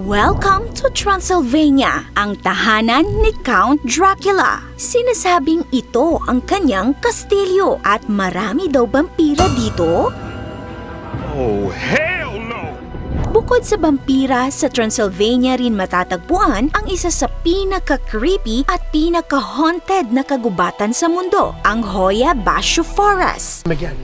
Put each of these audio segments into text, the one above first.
Welcome to Transylvania, ang tahanan ni Count Dracula. Sinasabing ito ang kanyang kastilyo at marami daw vampira dito. Oh, hell no! Bukod sa vampira, sa Transylvania rin matatagpuan ang isa sa pinaka-creepy at pinaka-haunted na kagubatan sa mundo, ang Hoya Basho Forest. Again.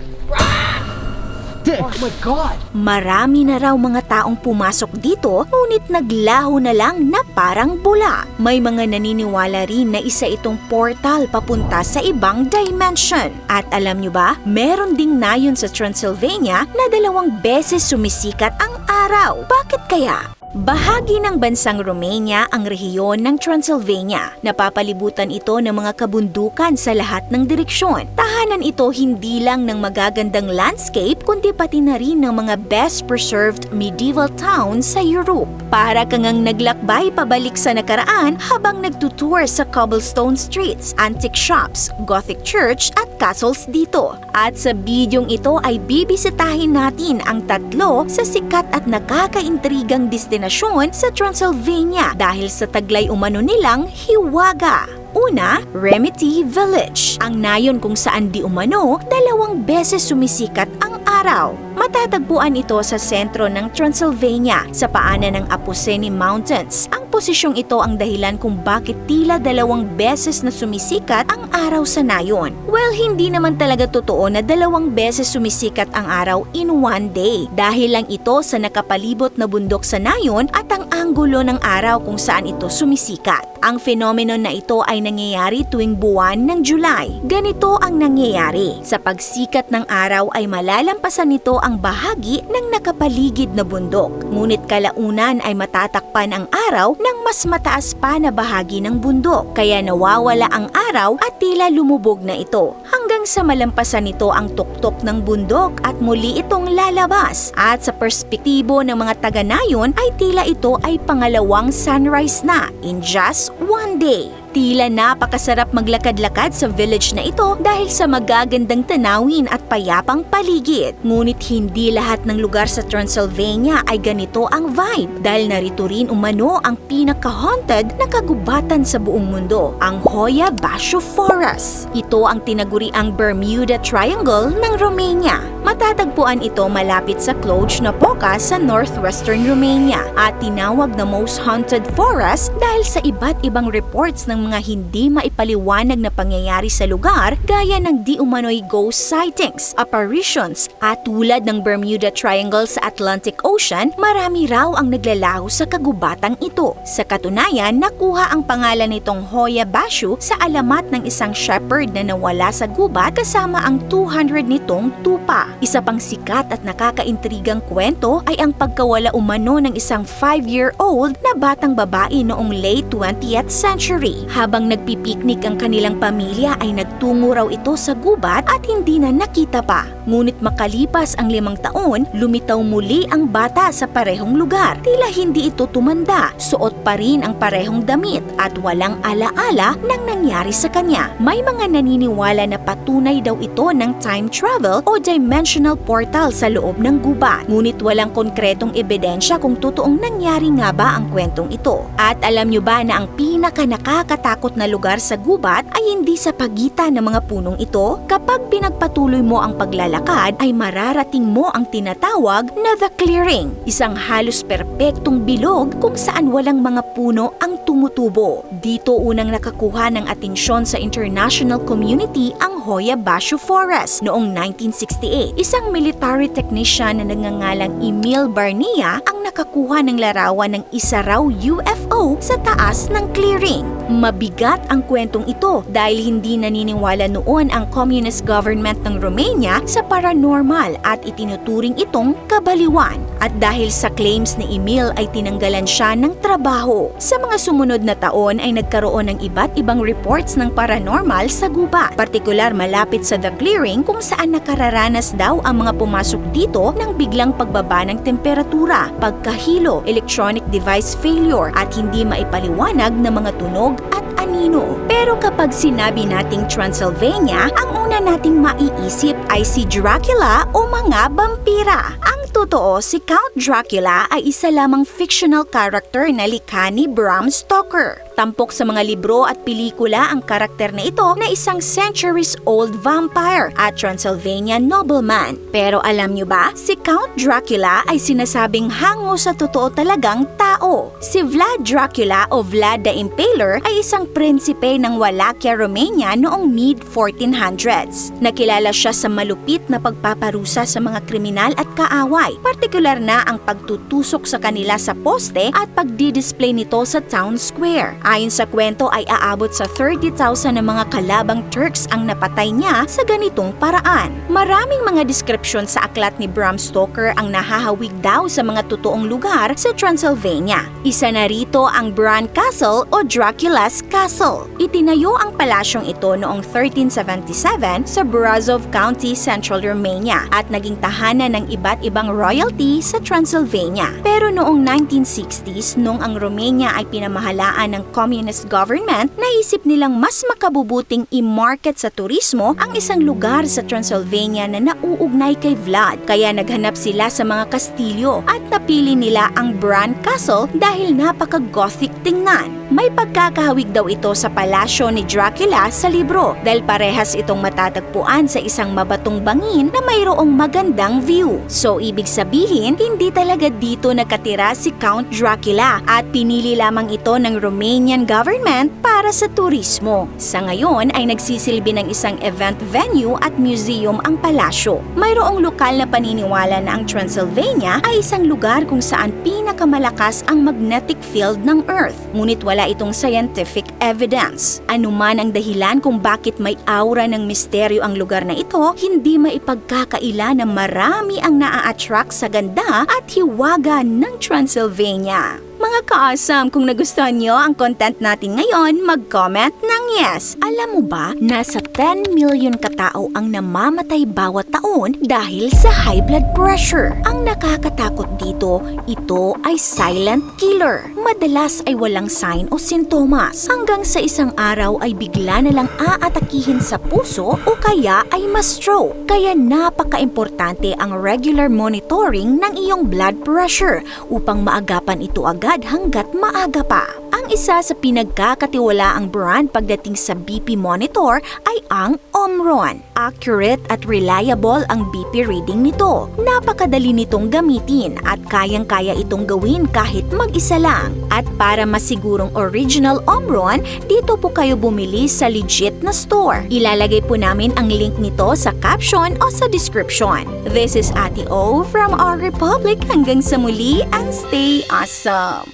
Oh my God! Marami na raw mga taong pumasok dito, ngunit naglaho na lang na parang bula. May mga naniniwala rin na isa itong portal papunta sa ibang dimension. At alam nyo ba, meron ding nayon sa Transylvania na 2 beses sumisikat ang araw. Bakit kaya? Bahagi ng bansang Romania ang rehiyon ng Transylvania. Napapalibutan ito ng mga kabundukan sa lahat ng direksyon. Tahanan ito hindi lang ng magagandang landscape, kundi pati na rin ng mga best preserved medieval towns sa Europe. Para kang ang naglakbay pabalik sa nakaraan habang nagtutour sa cobblestone streets, antique shops, Gothic church at castles dito. At sa bidyong ito ay bibisitahin natin ang 3 sa sikat at nakakaintrigang destinasyon sa Transylvania dahil sa taglay umano nilang hiwaga. Una, Remeti Village, ang nayon kung saan di umano 2 beses sumisikat ang araw. Matatagpuan ito sa sentro ng Transylvania sa paanan ng Apuseni Mountains. Ang posisyong ito ang dahilan kung bakit tila 2 beses na sumisikat ang araw sa nayon. Well, hindi naman talaga totoo na 2 beses sumisikat ang araw in one day. Dahil lang ito sa nakapalibot na bundok sa nayon at ang anggulo ng araw kung saan ito sumisikat. Ang phenomenon na ito ay nangyayari tuwing buwan ng July. Ganito ang nangyayari. Sa pagsikat ng araw ay malalampasan nito ang bahagi ng nakapaligid na bundok. Ngunit kalaunan ay matatakpan ang araw ng mas mataas pa na bahagi ng bundok. Kaya nawawala ang araw at tila lumubog na ito. Hanggang sa malampasan nito ang tuktok ng bundok at muli itong lalabas. At sa perspektibo ng mga taga-nayon ay tila ito ay pangalawang sunrise na in just one day. Tila napakasarap maglakad-lakad sa village na ito dahil sa magagandang tanawin at payapang paligid. Ngunit hindi lahat ng lugar sa Transylvania ay ganito ang vibe dahil narito rin umano ang pinaka-haunted na kagubatan sa buong mundo, ang Hoya Basho Forest. Ito ang tinaguriang Bermuda Triangle ng Romania. Matatagpuan ito malapit sa Cluj-Napoca sa northwestern Romania at tinawag na most haunted forest dahil sa iba't ibang reports ng mga hindi maipaliwanag na pangyayari sa lugar gaya ng di umano'y ghost sightings, apparitions at tulad ng Bermuda Triangle sa Atlantic Ocean, marami raw ang naglalaho sa kagubatang ito. Sa katunayan, nakuha ang pangalan nitong Hoya Basho sa alamat ng isang shepherd na nawala sa gubat kasama ang 200 nitong tupa. Isa pang sikat at nakakaintrigang kwento ay ang pagkawala umano ng isang 5-year-old na batang babae noong late 20th century. Habang nagpipiknik ang kanilang pamilya ay nagtungo raw ito sa gubat at hindi na nakita pa. Ngunit makalipas ang 5 taon, lumitaw muli ang bata sa parehong lugar. Tila hindi ito tumanda, suot pa rin ang parehong damit at walang alaala ng nangyari sa kanya. May mga naniniwala na patunay daw ito ng time travel o dimensional portal sa loob ng gubat. Ngunit walang konkretong ebidensya kung totoong nangyari nga ba ang kwentong ito. At alam nyo ba na ang nakakatakot na lugar sa gubat ay hindi sa pagitan ng mga punong ito? Kapag pinagpatuloy mo ang paglalakad ay mararating mo ang tinatawag na The Clearing, isang halos perpektong bilog kung saan walang mga puno ang tumutubo. Dito unang nakakuha ng atensyon sa international community ang Hoya Basho Forest noong 1968. Isang military technician na nagngangalang Emil Barnia ang nakakuha ng larawan ng isa raw UFO sa taas ng clearing. Mabigat ang kwentong ito dahil hindi naniniwala noon ang communist government ng Romania sa paranormal at itinuturing itong kabaliwan. At dahil sa claims ni Emil ay tinanggalan siya ng trabaho. Sa mga sumunod na taon ay nagkaroon ng iba't ibang reports ng paranormal sa gubat. Partikular malapit sa The Clearing kung saan nakararanas daw ang mga pumasok dito ng biglang pagbaba ng temperatura, pagkahilo, electronic device failure at hindi maipaliwanag na mga tunog at anino. Pero kapag sinabi nating Transylvania, ang una nating maiisip ay si Dracula o mga vampira. Ang totoo, si Count Dracula ay isa lamang fictional character na likha ni Bram Stoker. Tampok sa mga libro at pelikula ang karakter na ito na isang centuries-old vampire at Transylvanian nobleman. Pero alam niyo ba, si Count Dracula ay sinasabing hango sa totoo talagang tao. Si Vlad Dracula o Vlad the Impaler ay isang prinsipe ng Wallachia, Romania noong mid-1400s. Nakilala siya sa malupit na pagpaparusa sa mga kriminal at kaaway, partikular na ang pagtutusok sa kanila sa poste at pagdi-display nito sa town square. Ayon sa kwento ay aabot sa 30,000 na mga kalabang Turks ang napatay niya sa ganitong paraan. Maraming mga description sa aklat ni Bram Stoker ang nahahawig daw sa mga totoong lugar sa Transylvania. Isa na rito ang Bran Castle o Dracula's Castle. Itinayo ang palasyong ito noong 1377 sa Brasov County, Central Romania at naging tahanan ng iba't ibang royalty sa Transylvania. Pero noong 1960s, nung ang Romania ay pinamahalaan ng communist government, naisip nilang mas makabubuting i-market sa turismo ang isang lugar sa Transylvania na nauugnay kay Vlad. Kaya naghanap sila sa mga kastilyo at napili nila ang Bran Castle dahil napaka-gothic tingnan. May pagkakahawig daw ito sa palasyo ni Dracula sa libro dahil parehas itong matatagpuan sa isang mabatong bangin na mayroong magandang view. So ibig sabihin, hindi talaga dito nakatira si Count Dracula at pinili lamang ito ng Romanian government para sa turismo. Sa ngayon ay nagsisilbi ng isang event venue at museum ang palasyo. Mayroong lokal na paniniwala na ang Transylvania ay isang lugar kung saan pinakamalakas ang magnetic field ng Earth. Ngunit wala itong scientific evidence. Anuman ang dahilan kung bakit may aura ng misteryo ang lugar na ito, hindi maipagkakaila na marami ang naa-attract sa ganda at hiwaga ng Transylvania. Mga ka-awesome, kung nagustuhan nyo ang content natin ngayon, mag-comment ng yes. Alam mo ba, nasa 10 million katao ang namamatay bawat taon dahil sa high blood pressure. Ang nakakatakot dito, ito ay silent killer. Madalas ay walang sign o sintomas. Hanggang sa isang araw ay bigla na lang aatakihin sa puso o kaya ay ma-stroke. Kaya napaka-importante ang regular monitoring ng iyong blood pressure upang maagapan ito agad hanggat maaga pa. Ang isa sa pinagkakatiwalaang brand pagdating sa BP monitor ay ang Omron. Accurate at reliable ang BP reading nito. Napakadali nitong gamitin at kayang-kaya itong gawin kahit mag-isa lang. At para masigurong original Omron, dito po kayo bumili sa legit na store. Ilalagay po namin ang link nito sa caption o sa description. This is Ate O from our Republic. Hanggang sa muli and stay awesome!